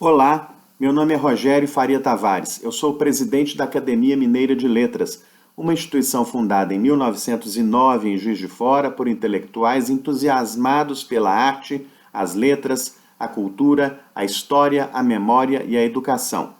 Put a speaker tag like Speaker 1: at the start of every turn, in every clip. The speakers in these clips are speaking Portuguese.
Speaker 1: Olá, meu nome é Rogério Faria Tavares. Eu sou o presidente da Academia Mineira de Letras, uma instituição fundada em 1909 em Juiz de Fora por intelectuais entusiasmados pela arte, as letras, a cultura, a história, a memória e a educação.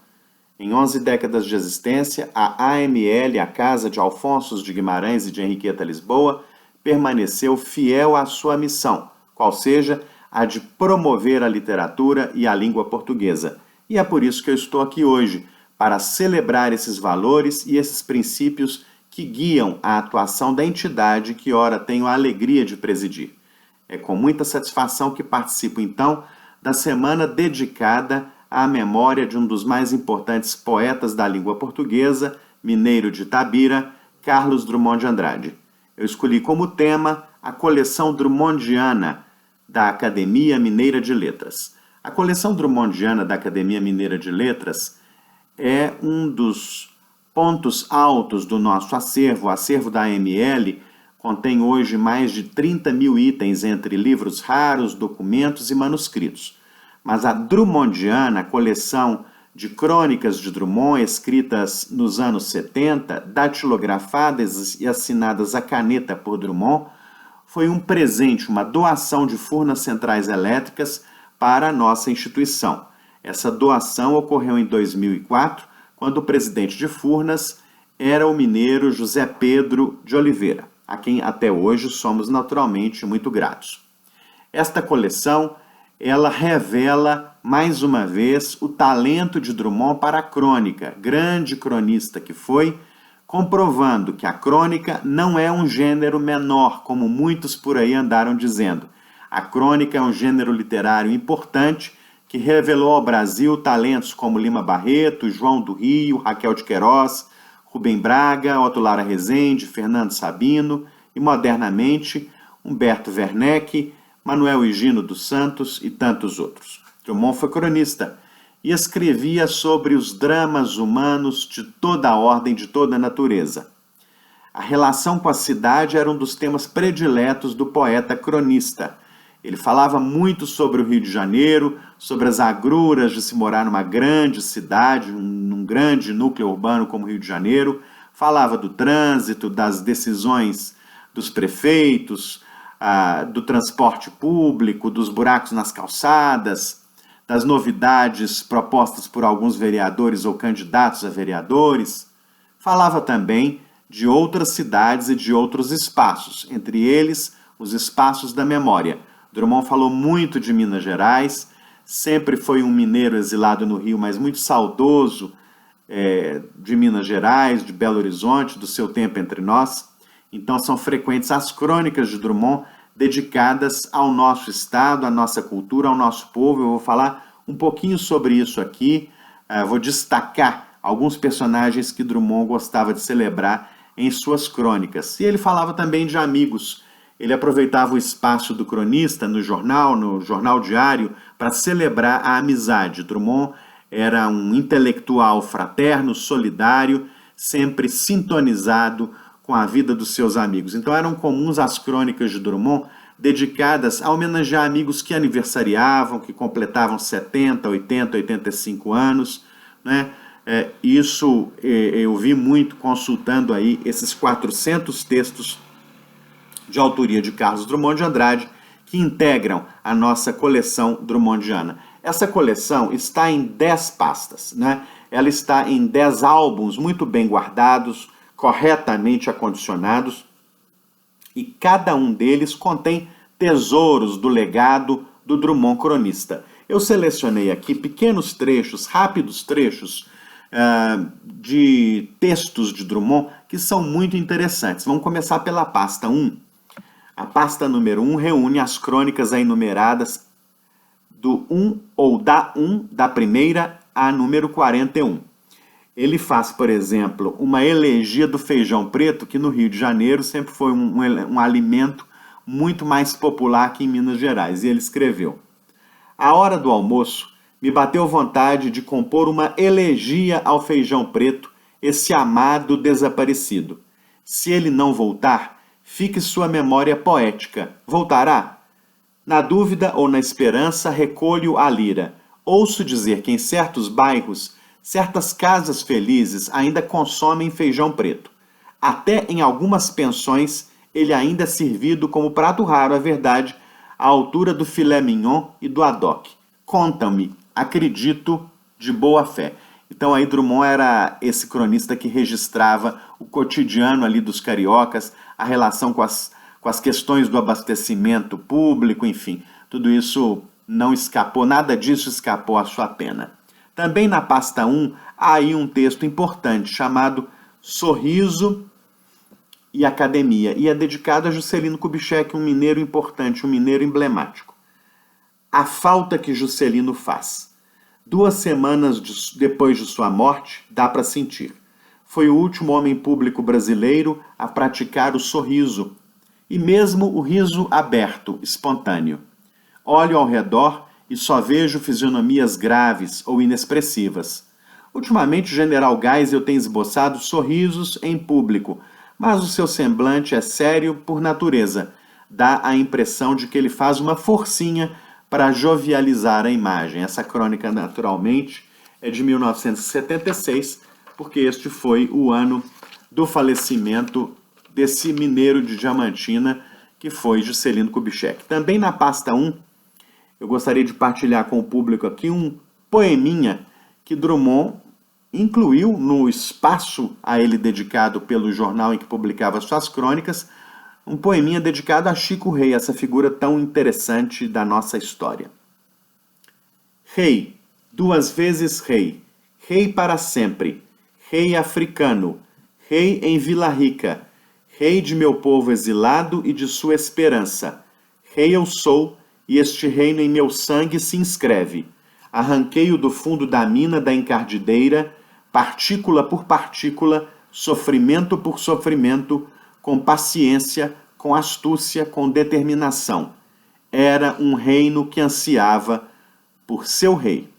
Speaker 1: Em 11 décadas de existência, a AML, a Casa de Alfonso de Guimarães e de Henriqueta Lisboa, permaneceu fiel à sua missão, qual seja a de promover a literatura e a língua portuguesa. E é por isso que eu estou aqui hoje, para celebrar esses valores e esses princípios que guiam a atuação da entidade que ora tenho a alegria de presidir. É com muita satisfação que participo, então, da semana dedicada à memória de um dos mais importantes poetas da língua portuguesa, mineiro de Itabira, Carlos Drummond de Andrade. Eu escolhi como tema a coleção Drummondiana da Academia Mineira de Letras. A coleção Drummondiana da Academia Mineira de Letras é um dos pontos altos do nosso acervo. O acervo da AML contém hoje mais de 30 mil itens entre livros raros, documentos e manuscritos. Mas a Drummondiana, a coleção de crônicas de Drummond escritas nos anos 70, datilografadas e assinadas à caneta por Drummond, foi um presente, uma doação de Furnas Centrais Elétricas para a nossa instituição. Essa doação ocorreu em 2004, quando o presidente de Furnas era o mineiro José Pedro de Oliveira, a quem até hoje somos naturalmente muito gratos. Esta coleção, ela revela mais uma vez o talento de Drummond para a crônica, grande cronista que foi, comprovando que a crônica não é um gênero menor, como muitos por aí andaram dizendo. A crônica é um gênero literário importante que revelou ao Brasil talentos como Lima Barreto, João do Rio, Raquel de Queiroz, Rubem Braga, Otto Lara Rezende, Fernando Sabino e, modernamente, Humberto Werneck, Manuel Higino dos Santos e tantos outros. Drummond foi cronista e escrevia sobre os dramas humanos de toda a ordem, de toda a natureza. A relação com a cidade era um dos temas prediletos do poeta cronista. Ele falava muito sobre o Rio de Janeiro, sobre as agruras de se morar numa grande cidade, num grande núcleo urbano como o Rio de Janeiro, falava do trânsito, das decisões dos prefeitos, do transporte público, dos buracos nas calçadas, das novidades propostas por alguns vereadores ou candidatos a vereadores. Falava também de outras cidades e de outros espaços, entre eles os espaços da memória. Drummond falou muito de Minas Gerais, sempre foi um mineiro exilado no Rio, mas muito saudoso de Minas Gerais, de Belo Horizonte, do seu tempo entre nós. Então são frequentes as crônicas de Drummond dedicadas ao nosso estado, à nossa cultura, ao nosso povo. Eu vou falar um pouquinho sobre isso aqui, vou destacar alguns personagens que Drummond gostava de celebrar em suas crônicas. E ele falava também de amigos. Ele aproveitava o espaço do cronista no jornal diário, para celebrar a amizade. Drummond era um intelectual fraterno, solidário, sempre sintonizado com a vida dos seus amigos. Então eram comuns as crônicas de Drummond dedicadas a homenagear amigos que aniversariavam, que completavam 70, 80, 85 anos, né? Isso eu vi muito consultando aí esses 400 textos de autoria de Carlos Drummond de Andrade, que integram a nossa coleção drummondiana. Essa coleção está em 10 pastas, né? Ela está em 10 álbuns muito bem guardados, corretamente acondicionados, e cada um deles contém tesouros do legado do Drummond cronista. Eu selecionei aqui pequenos trechos, rápidos trechos, de textos de Drummond que são muito interessantes. Vamos começar pela pasta 1. A pasta número 1 reúne as crônicas aí numeradas do 1 ou da primeira a número 41. Ele faz, por exemplo, uma elegia do feijão preto, que no Rio de Janeiro sempre foi um alimento muito mais popular que em Minas Gerais. E ele escreveu: à hora do almoço, me bateu vontade de compor uma elegia ao feijão preto, esse amado desaparecido. Se ele não voltar, fique sua memória poética. Voltará? Na dúvida ou na esperança, recolho a lira. ouço dizer que em certos bairros, certas casas felizes ainda consomem feijão preto. Até em algumas pensões, ele ainda é servido como prato raro, é verdade, à altura do filé mignon e do haddock. Contam-me, acredito de boa fé. Então aí Drummond era esse cronista que registrava o cotidiano ali dos cariocas, a relação com as questões do abastecimento público, enfim. Tudo isso não escapou, nada disso escapou à sua pena. Também na pasta 1 há aí um texto importante chamado Sorriso e Academia, e é dedicado a Juscelino Kubitschek, um mineiro importante, um mineiro emblemático. A falta que Juscelino faz. 2 semanas depois de sua morte, dá para sentir. Foi o último homem público brasileiro a praticar o sorriso, e mesmo o riso aberto, espontâneo. Olho ao redor e só vejo fisionomias graves ou inexpressivas. Ultimamente, o general Geisel tem esboçado sorrisos em público, mas o seu semblante é sério por natureza. Dá a impressão de que ele faz uma forcinha para jovializar a imagem. Essa crônica, naturalmente, é de 1976, porque este foi o ano do falecimento desse mineiro de Diamantina, que foi Juscelino Kubitschek. Também na pasta 1, eu gostaria de partilhar com o público aqui um poeminha que Drummond incluiu no espaço a ele dedicado pelo jornal em que publicava suas crônicas, um poeminha dedicado a Chico Rei, essa figura tão interessante da nossa história. Rei, 2 vezes rei, rei para sempre, rei africano, rei em Vila Rica, rei de meu povo exilado e de sua esperança. Rei eu sou, e este reino em meu sangue se inscreve. Arranquei-o do fundo da mina da encardideira, partícula por partícula, sofrimento por sofrimento, com paciência, com astúcia, com determinação. Era um reino que ansiava por seu rei.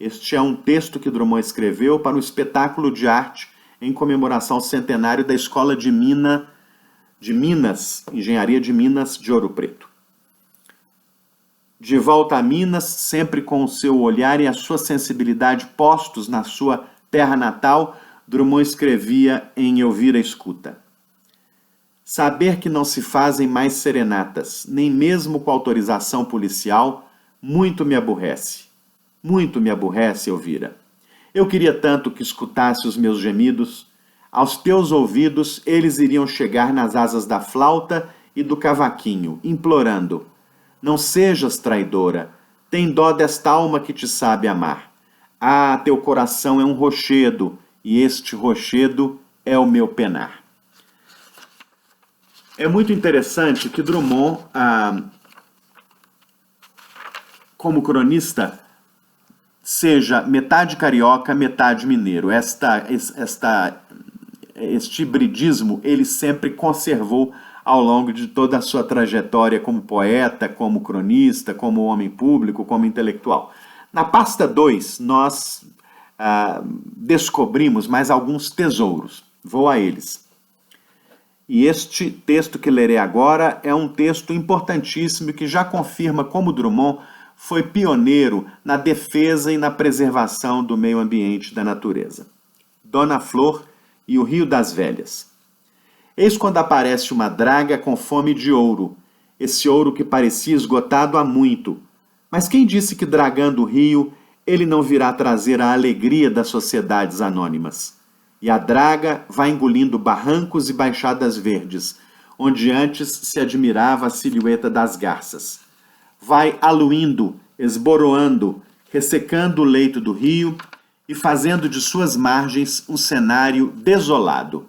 Speaker 1: Este é um texto que Drummond escreveu para o espetáculo de arte em comemoração ao centenário da Escola de Minas, Engenharia de Minas de Ouro Preto. De volta a Minas, sempre com o seu olhar e a sua sensibilidade postos na sua terra natal, Drummond escrevia em Eu Vira Escuta. Saber que não se fazem mais serenatas, nem mesmo com autorização policial, muito me aborrece. Muito me aborrece, Elvira. Eu queria tanto que escutasse os meus gemidos. Aos teus ouvidos eles iriam chegar nas asas da flauta e do cavaquinho, implorando: não sejas traidora, tem dó desta alma que te sabe amar. Ah, teu coração é um rochedo, e este rochedo é o meu penar. É muito interessante que Drummond, como cronista, seja metade carioca, metade mineiro. Este hibridismo ele sempre conservou ao longo de toda a sua trajetória como poeta, como cronista, como homem público, como intelectual. Na pasta 2, nós descobrimos mais alguns tesouros. Vou a eles. E este texto que lerei agora é um texto importantíssimo que já confirma como Drummond foi pioneiro na defesa e na preservação do meio ambiente e da natureza. Dona Flor e o Rio das Velhas. Eis quando aparece uma draga com fome de ouro, esse ouro que parecia esgotado há muito. Mas quem disse que dragando o rio, ele não virá trazer a alegria das sociedades anônimas? E a draga vai engolindo barrancos e baixadas verdes, onde antes se admirava a silhueta das garças. Vai aluindo, esboroando, ressecando o leito do rio e fazendo de suas margens um cenário desolado.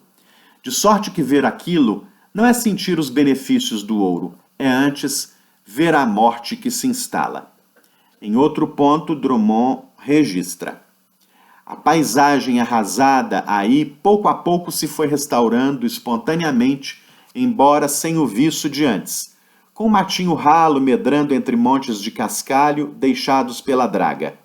Speaker 1: De sorte que ver aquilo não é sentir os benefícios do ouro, é antes ver a morte que se instala. Em outro ponto, Drummond registra: a paisagem arrasada aí pouco a pouco se foi restaurando espontaneamente, embora sem o viço de antes, com um matinho ralo medrando entre montes de cascalho deixados pela draga.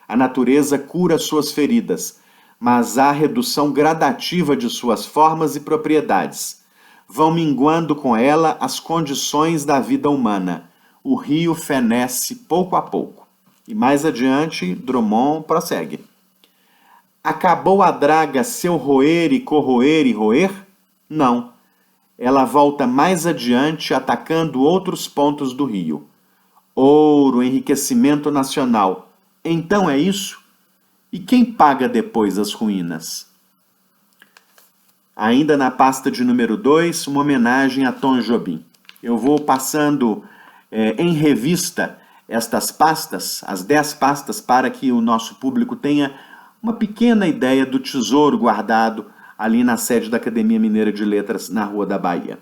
Speaker 1: A natureza cura suas feridas, mas há redução gradativa de suas formas e propriedades. Vão minguando com ela as condições da vida humana. O rio fenece pouco a pouco. E mais adiante, Drummond prossegue. Acabou a draga seu roer e corroer e roer? Não. Ela volta mais adiante atacando outros pontos do rio. Ouro, enriquecimento nacional. Então é isso? E quem paga depois as ruínas? Ainda na pasta de número 2, uma homenagem a Tom Jobim. Eu vou passando em revista estas pastas, as 10 pastas, para que o nosso público tenha uma pequena ideia do tesouro guardado ali na sede da Academia Mineira de Letras, na Rua da Bahia.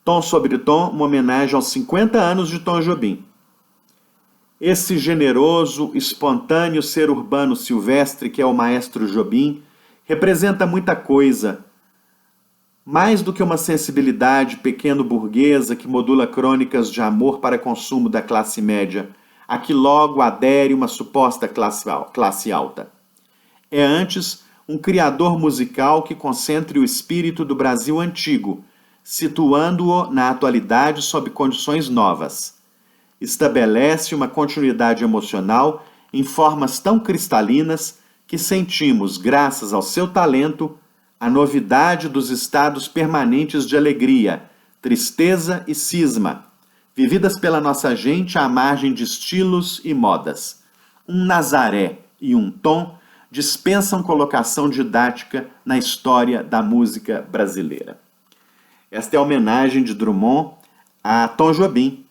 Speaker 1: Tom sobre Tom, uma homenagem aos 50 anos de Tom Jobim. Esse generoso, espontâneo ser urbano silvestre que é o maestro Jobim representa muita coisa, mais do que uma sensibilidade pequeno-burguesa que modula crônicas de amor para consumo da classe média, a que logo adere uma suposta classe alta. É antes um criador musical que concentre o espírito do Brasil antigo, situando-o na atualidade sob condições novas. Estabelece uma continuidade emocional em formas tão cristalinas que sentimos, graças ao seu talento, a novidade dos estados permanentes de alegria, tristeza e cisma, vividas pela nossa gente à margem de estilos e modas. Um Nazaré e um Tom dispensam colocação didática na história da música brasileira. Esta é a homenagem de Drummond a Tom Jobim,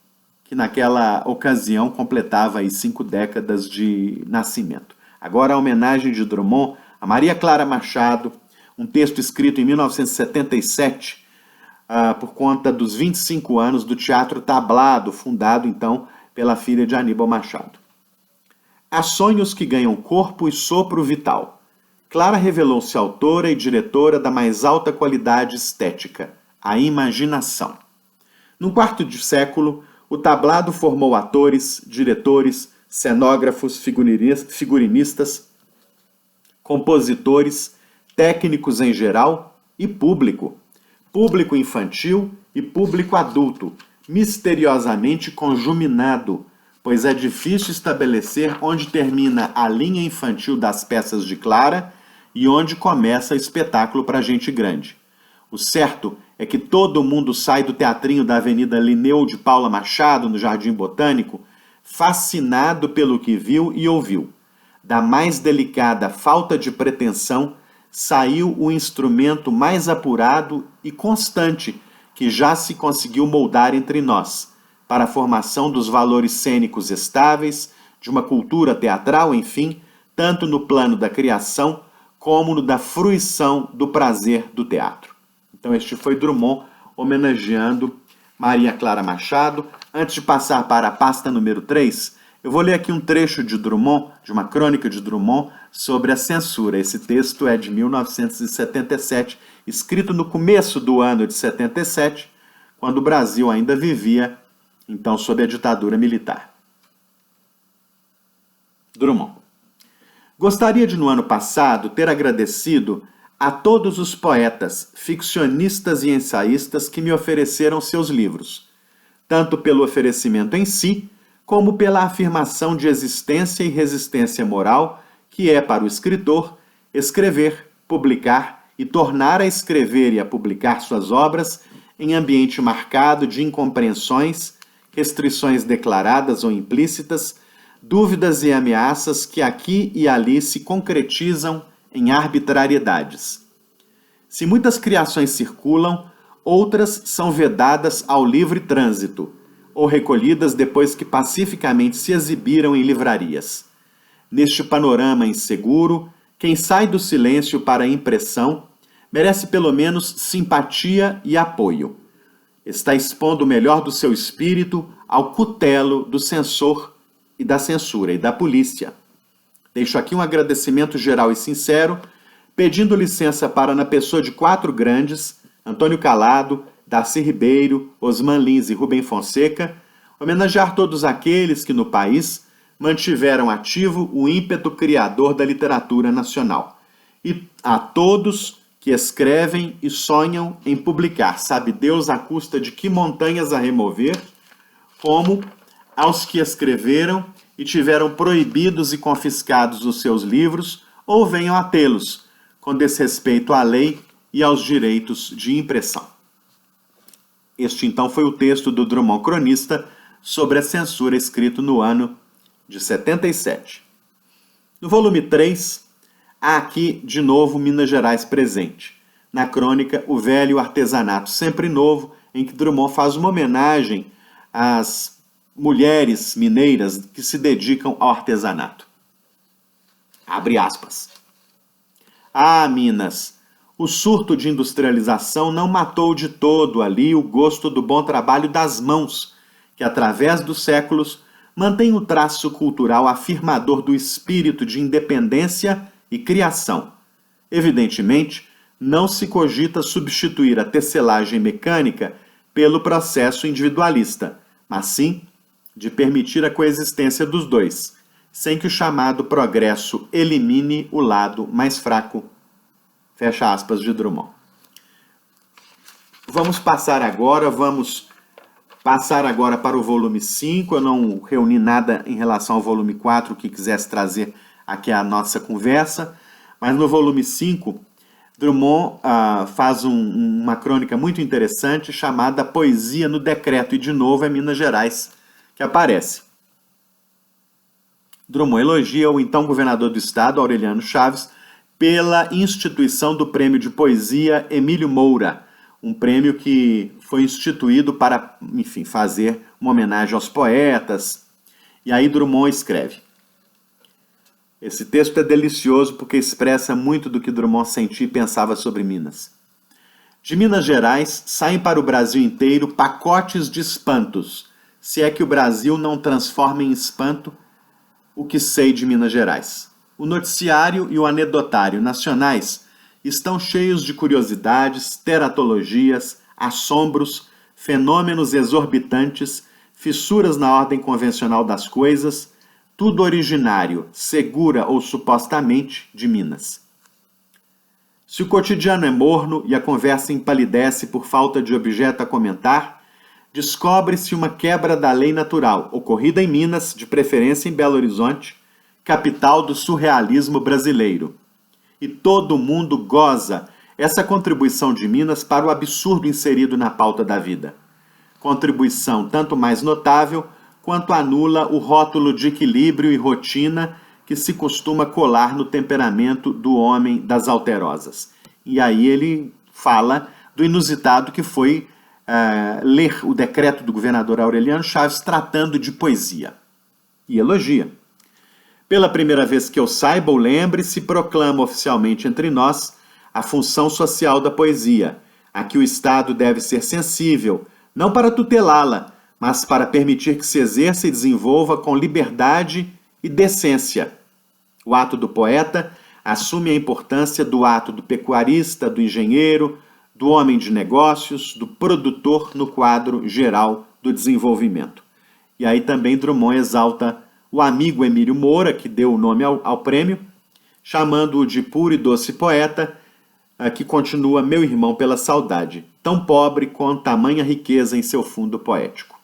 Speaker 1: que naquela ocasião completava aí 5 décadas de nascimento. Agora a homenagem de Drummond a Maria Clara Machado, um texto escrito em 1977, por conta dos 25 anos do Teatro Tablado, fundado então pela filha de Aníbal Machado. Há sonhos que ganham corpo e sopro vital. Clara revelou-se autora e diretora da mais alta qualidade estética, a imaginação. No quarto de século, o Tablado formou atores, diretores, cenógrafos, figurinistas, compositores, técnicos em geral e público. Público infantil e público adulto, misteriosamente conjuminado, pois é difícil estabelecer onde termina a linha infantil das peças de Clara e onde começa o espetáculo para gente grande. O certo é que todo mundo sai do teatrinho da Avenida Linneu de Paula Machado, no Jardim Botânico, fascinado pelo que viu e ouviu. Da mais delicada falta de pretensão, saiu o instrumento mais apurado e constante que já se conseguiu moldar entre nós, para a formação dos valores cênicos estáveis, de uma cultura teatral, enfim, tanto no plano da criação como no da fruição do prazer do teatro. Então este foi Drummond homenageando Maria Clara Machado. Antes de passar para a pasta número 3, eu vou ler aqui um trecho de Drummond, de uma crônica de Drummond, sobre a censura. Esse texto é de 1977, escrito no começo do ano de 77, quando o Brasil ainda vivia, então, sob a ditadura militar. Drummond. Gostaria de, no ano passado, ter agradecido a todos os poetas, ficcionistas e ensaístas que me ofereceram seus livros, tanto pelo oferecimento em si, como pela afirmação de existência e resistência moral que é para o escritor escrever, publicar e tornar a escrever e a publicar suas obras em ambiente marcado de incompreensões, restrições declaradas ou implícitas, dúvidas e ameaças que aqui e ali se concretizam em arbitrariedades. Se muitas criações circulam, outras são vedadas ao livre trânsito, ou recolhidas depois que pacificamente se exibiram em livrarias. Neste panorama inseguro, quem sai do silêncio para a impressão merece pelo menos simpatia e apoio. Está expondo o melhor do seu espírito ao cutelo do censor e da censura e da polícia. Deixo aqui um agradecimento geral e sincero, pedindo licença para, na pessoa de 4 grandes, Antônio Calado, Darcy Ribeiro, Osman Lins e Rubem Fonseca, homenagear todos aqueles que no país mantiveram ativo o ímpeto criador da literatura nacional. E a todos que escrevem e sonham em publicar, sabe Deus à custa de que montanhas a remover, como aos que escreveram e tiveram proibidos e confiscados os seus livros ou venham a tê-los, com desrespeito à lei e aos direitos de impressão. Este então foi o texto do Drummond cronista sobre a censura escrito no ano de 77. No volume 3, há aqui de novo Minas Gerais presente. Na crônica, o velho artesanato sempre novo, em que Drummond faz uma homenagem às mulheres mineiras que se dedicam ao artesanato. Abre aspas. Ah, Minas, o surto de industrialização não matou de todo ali o gosto do bom trabalho das mãos, que através dos séculos mantém o traço cultural afirmador do espírito de independência e criação. Evidentemente, não se cogita substituir a tecelagem mecânica pelo processo individualista, mas sim de permitir a coexistência dos dois, sem que o chamado progresso elimine o lado mais fraco. Fecha aspas de Drummond. Vamos passar agora para o volume 5. Eu não reuni nada em relação ao volume 4 que quisesse trazer aqui a nossa conversa, mas no volume 5, Drummond faz uma crônica muito interessante chamada Poesia no Decreto, e de novo é Minas Gerais que aparece. Drummond elogia o então governador do estado, Aureliano Chaves, pela instituição do Prêmio de Poesia Emílio Moura, um prêmio que foi instituído para, enfim, fazer uma homenagem aos poetas. E aí Drummond escreve. Esse texto é delicioso porque expressa muito do que Drummond sentia e pensava sobre Minas. De Minas Gerais saem para o Brasil inteiro pacotes de espantos, se é que o Brasil não transforma em espanto o que sei de Minas Gerais. O noticiário e o anedotário nacionais estão cheios de curiosidades, teratologias, assombros, fenômenos exorbitantes, fissuras na ordem convencional das coisas, tudo originário, segura ou supostamente, de Minas. Se o cotidiano é morno e a conversa empalidece por falta de objeto a comentar, descobre-se uma quebra da lei natural, ocorrida em Minas, de preferência em Belo Horizonte, capital do surrealismo brasileiro. E todo mundo goza essa contribuição de Minas para o absurdo inserido na pauta da vida. Contribuição tanto mais notável quanto anula o rótulo de equilíbrio e rotina que se costuma colar no temperamento do homem das alterosas. E aí ele fala do inusitado que foi ler o decreto do governador Aureliano Chaves tratando de poesia. E elogia. Pela primeira vez que eu saiba ou lembre, se proclama oficialmente entre nós a função social da poesia, a que o Estado deve ser sensível, não para tutelá-la, mas para permitir que se exerça e desenvolva com liberdade e decência. O ato do poeta assume a importância do ato do pecuarista, do engenheiro, do homem de negócios, do produtor no quadro geral do desenvolvimento. E aí também Drummond exalta o amigo Emílio Moura, que deu o nome ao prêmio, chamando-o de puro e doce poeta, que continua meu irmão pela saudade, tão pobre com tamanha riqueza em seu fundo poético.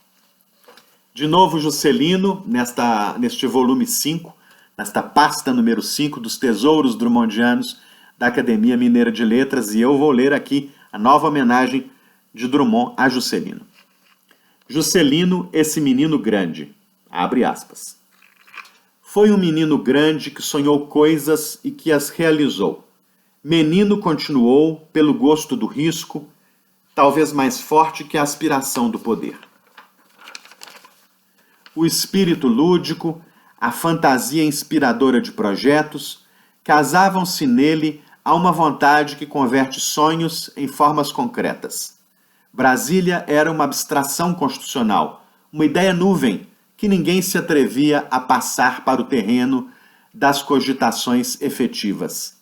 Speaker 1: De novo Juscelino, neste volume 5, nesta pasta número 5 dos Tesouros Drummondianos da Academia Mineira de Letras, e eu vou ler aqui a nova homenagem de Drummond a Juscelino. Juscelino, esse menino grande, abre aspas. Foi um menino grande que sonhou coisas e que as realizou. Menino continuou pelo gosto do risco, talvez mais forte que a aspiração do poder. O espírito lúdico, a fantasia inspiradora de projetos, casavam-se nele a uma vontade que converte sonhos em formas concretas. Brasília era uma abstração constitucional, uma ideia nuvem, que ninguém se atrevia a passar para o terreno das cogitações efetivas.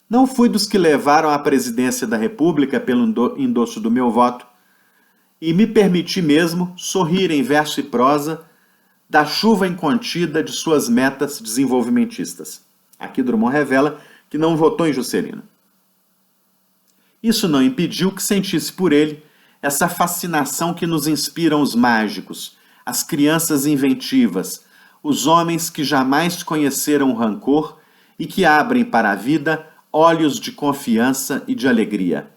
Speaker 1: Não fui dos que levaram à presidência da República pelo endosso do meu voto, e me permiti mesmo sorrir em verso e prosa da chuva incontida de suas metas desenvolvimentistas. Aqui Drummond revela que não votou em Juscelino. Isso não impediu que sentisse por ele essa fascinação que nos inspiram os mágicos, as crianças inventivas, os homens que jamais conheceram o rancor e que abrem para a vida olhos de confiança e de alegria.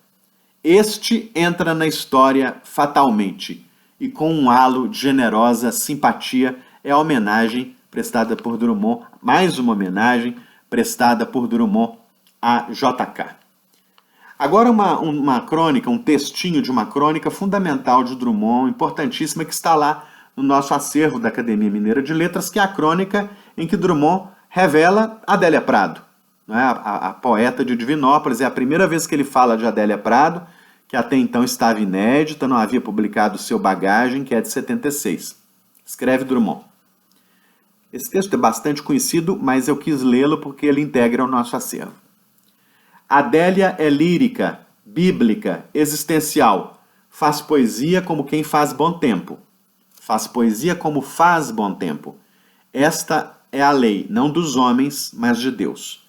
Speaker 1: Este entra na história fatalmente e com um halo de generosa simpatia é a homenagem prestada por Drummond, mais uma homenagem prestada por Drummond a J.K. Agora uma crônica, um textinho de uma crônica fundamental de Drummond, importantíssima, que está lá no nosso acervo da Academia Mineira de Letras, que é a crônica em que Drummond revela Adélia Prado, não é? A poeta de Divinópolis. É a primeira vez que ele fala de Adélia Prado, que até então estava inédita, não havia publicado Seu Bagagem, que é de 76. Escreve Drummond. Esse texto é bastante conhecido, mas eu quis lê-lo porque ele integra o nosso acervo. Adélia é lírica, bíblica, existencial. Faz poesia como quem faz bom tempo. Faz poesia como faz bom tempo. Esta é a lei, não dos homens, mas de Deus.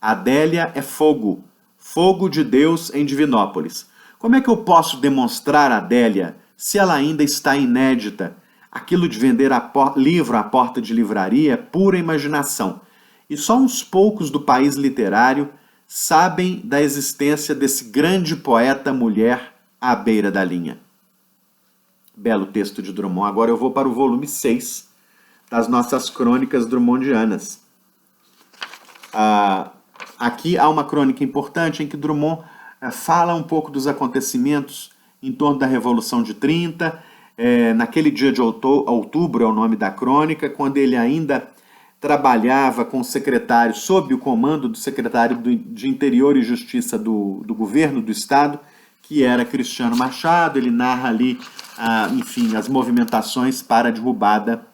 Speaker 1: Adélia é fogo, fogo de Deus em Divinópolis. Como é que eu posso demonstrar Adélia se ela ainda está inédita? Aquilo de vender livro à porta de livraria é pura imaginação. E só uns poucos do país literário sabem da existência desse grande poeta mulher à beira da linha. Belo texto de Drummond. Agora eu vou para o volume 6 das nossas crônicas drummondianas. Aqui há uma crônica importante em que Drummond fala um pouco dos acontecimentos em torno da Revolução de 30, naquele dia de outubro é o nome da crônica, quando ele ainda trabalhava com o secretário, sob o comando do secretário de Interior e Justiça do governo do Estado, que era Cristiano Machado. Ele narra ali, enfim, as movimentações para a derrubada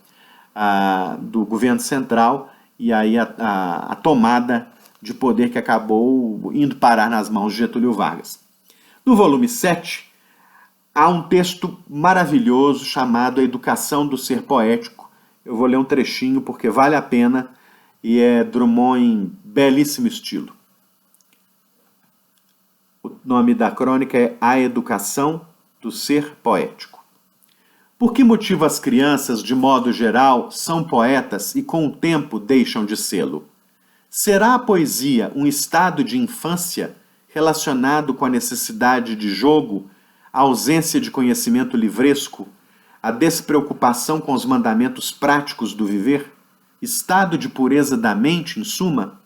Speaker 1: do governo central e aí a tomada de poder que acabou indo parar nas mãos de Getúlio Vargas. No volume 7, há um texto maravilhoso chamado A Educação do Ser Poético. Eu vou ler um trechinho porque vale a pena e é Drummond em belíssimo estilo. O nome da crônica é A Educação do Ser Poético. Por que motivo as crianças, de modo geral, são poetas e com o tempo deixam de sê-lo? Será a poesia um estado de infância relacionado com a necessidade de jogo, a ausência de conhecimento livresco, a despreocupação com os mandamentos práticos do viver? Estado de pureza da mente, em suma?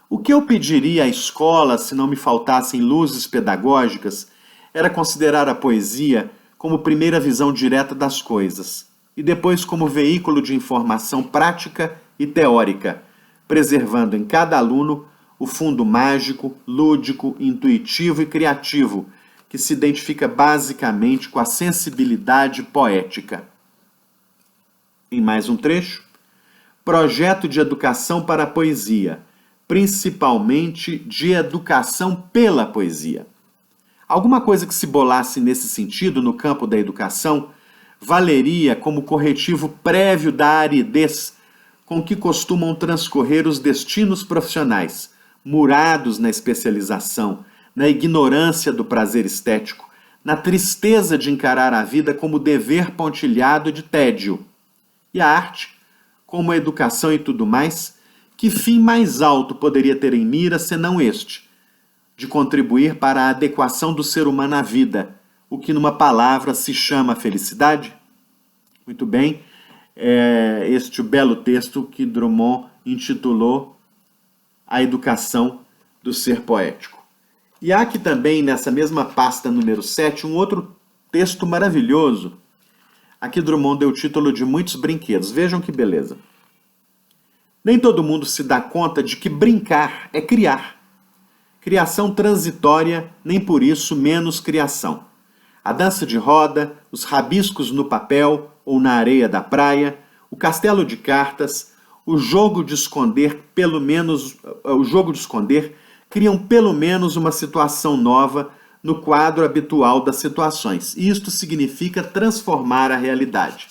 Speaker 1: O que eu pediria à escola, se não me faltassem luzes pedagógicas, era considerar a poesia como primeira visão direta das coisas, e depois como veículo de informação prática e teórica, preservando em cada aluno o fundo mágico, lúdico, intuitivo e criativo, que se identifica basicamente com a sensibilidade poética. Em mais um trecho, projeto de educação para a poesia, principalmente de educação pela poesia. Alguma coisa que se bolasse nesse sentido no campo da educação valeria como corretivo prévio da aridez com que costumam transcorrer os destinos profissionais, murados na especialização, na ignorância do prazer estético, na tristeza de encarar a vida como dever pontilhado de tédio. E a arte, como a educação e tudo mais, que fim mais alto poderia ter em mira senão este, de contribuir para a adequação do ser humano à vida, o que numa palavra se chama felicidade? Muito bem, este belo texto que Drummond intitulou A Educação do Ser Poético. E há aqui também, nessa mesma pasta número 7, um outro texto maravilhoso. Aqui Drummond deu o título de Muitos Brinquedos. Vejam que beleza. Nem todo mundo se dá conta de que brincar é criar. Criação transitória, nem por isso menos criação. A dança de roda, os rabiscos no papel ou na areia da praia, o castelo de cartas, o jogo de esconder criam pelo menos uma situação nova no quadro habitual das situações. E isto significa transformar a realidade.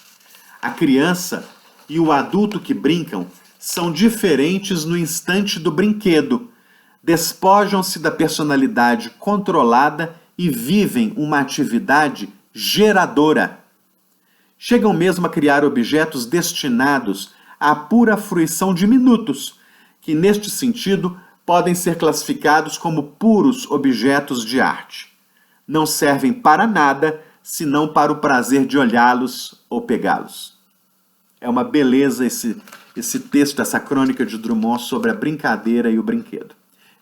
Speaker 1: A criança e o adulto que brincam são diferentes no instante do brinquedo. Despojam-se da personalidade controlada e vivem uma atividade geradora. Chegam mesmo a criar objetos destinados à pura fruição de minutos, que neste sentido podem ser classificados como puros objetos de arte. Não servem para nada, senão para o prazer de olhá-los ou pegá-los. É uma beleza esse texto, essa crônica de Drummond sobre a brincadeira e o brinquedo.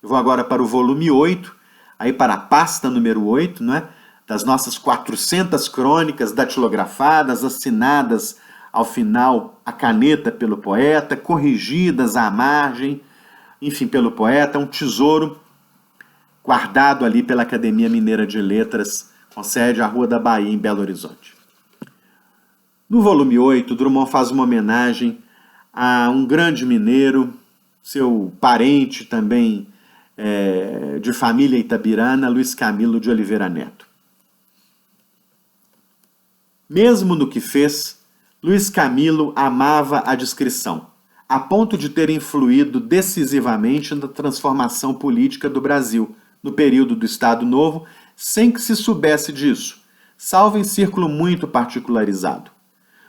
Speaker 1: Eu vou agora para o volume 8, aí para a pasta número 8, não é? Das nossas 400 crônicas datilografadas, assinadas ao final a caneta pelo poeta, corrigidas à margem, enfim, pelo poeta, um tesouro guardado ali pela Academia Mineira de Letras, com sede à Rua da Bahia, em Belo Horizonte. No volume 8, Drummond faz uma homenagem a um grande mineiro, seu parente também de família itabirana, Luiz Camilo de Oliveira Neto. Mesmo no que fez, Luiz Camilo amava a discrição, a ponto de ter influído decisivamente na transformação política do Brasil, no período do Estado Novo, sem que se soubesse disso, salvo em círculo muito particularizado.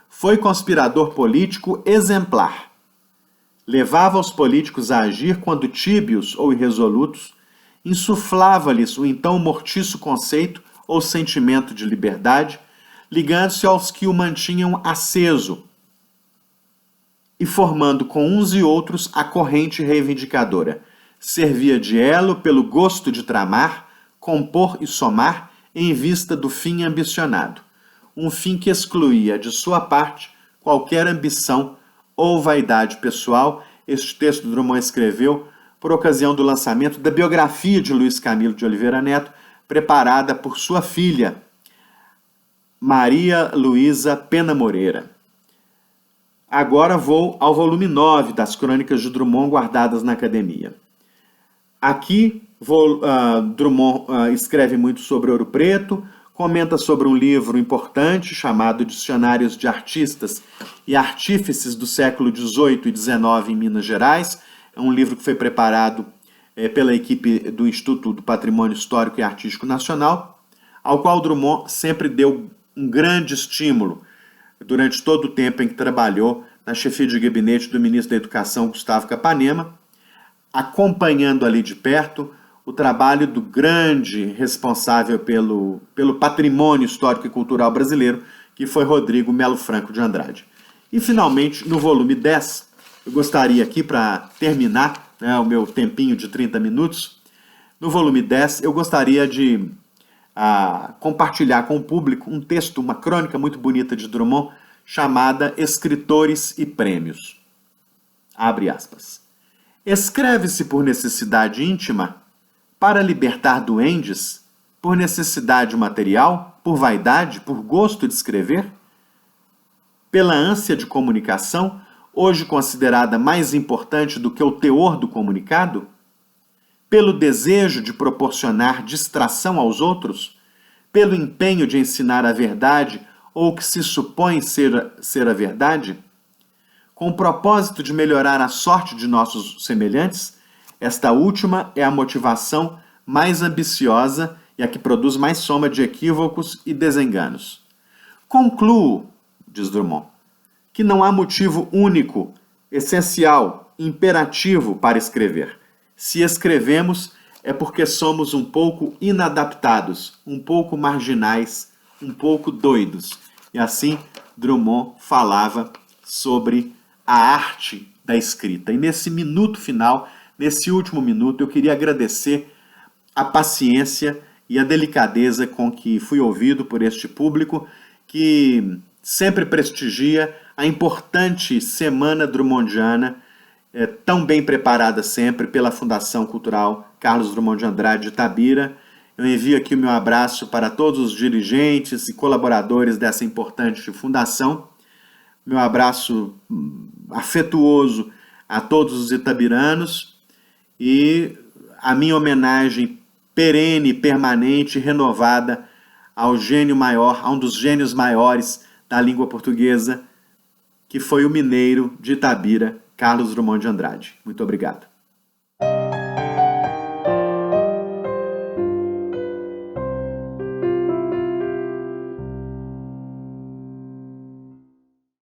Speaker 1: Foi conspirador político exemplar. Levava os políticos a agir quando tíbios ou irresolutos, insuflava-lhes o então mortiço conceito ou sentimento de liberdade, ligando-se aos que o mantinham aceso e formando com uns e outros a corrente reivindicadora. Servia de elo pelo gosto de tramar, compor e somar em vista do fim ambicionado, um fim que excluía de sua parte qualquer ambição ou vaidade pessoal. Este texto Drummond escreveu por ocasião do lançamento da biografia de Luiz Camilo de Oliveira Neto, preparada por sua filha, Maria Luísa Pena Moreira. Agora vou ao volume 9 das crônicas de Drummond guardadas na Academia. Aqui Drummond escreve muito sobre Ouro Preto, comenta sobre um livro importante chamado Dicionários de Artistas e Artífices do século XVIII e XIX em Minas Gerais. É um livro que foi preparado pela equipe do Instituto do Patrimônio Histórico e Artístico Nacional, ao qual Drummond sempre deu um grande estímulo durante todo o tempo em que trabalhou na chefia de gabinete do ministro da Educação, Gustavo Capanema, acompanhando ali de perto o trabalho do grande responsável pelo patrimônio histórico e cultural brasileiro, que foi Rodrigo Melo Franco de Andrade. E, finalmente, no volume 10, eu gostaria aqui, para terminar o meu tempinho de 30 minutos, no volume 10, eu gostaria de compartilhar com o público um texto, uma crônica muito bonita de Drummond, chamada Escritores e Prêmios. Abre aspas. Escreve-se por necessidade íntima, para libertar duendes, por necessidade material, por vaidade, por gosto de escrever? Pela ânsia de comunicação, hoje considerada mais importante do que o teor do comunicado? Pelo desejo de proporcionar distração aos outros? Pelo empenho de ensinar a verdade ou o que se supõe ser a verdade? Com o propósito de melhorar a sorte de nossos semelhantes? Esta última é a motivação mais ambiciosa e a que produz mais soma de equívocos e desenganos. Concluo, diz Drummond, que não há motivo único, essencial, imperativo para escrever. Se escrevemos, é porque somos um pouco inadaptados, um pouco marginais, um pouco doidos. E assim, Drummond falava sobre a arte da escrita. E nesse minuto final, nesse último minuto, eu queria agradecer a paciência e a delicadeza com que fui ouvido por este público, que sempre prestigia a importante Semana Drummondiana, tão bem preparada sempre pela Fundação Cultural Carlos Drummond de Andrade de Itabira. Eu envio aqui o meu abraço para todos os dirigentes e colaboradores dessa importante fundação. Meu abraço afetuoso a todos os itabiranos e a minha homenagem perene, permanente, renovada ao gênio maior, a um dos gênios maiores da língua portuguesa, que foi o mineiro de Itabira, Carlos Drummond de Andrade. Muito obrigado.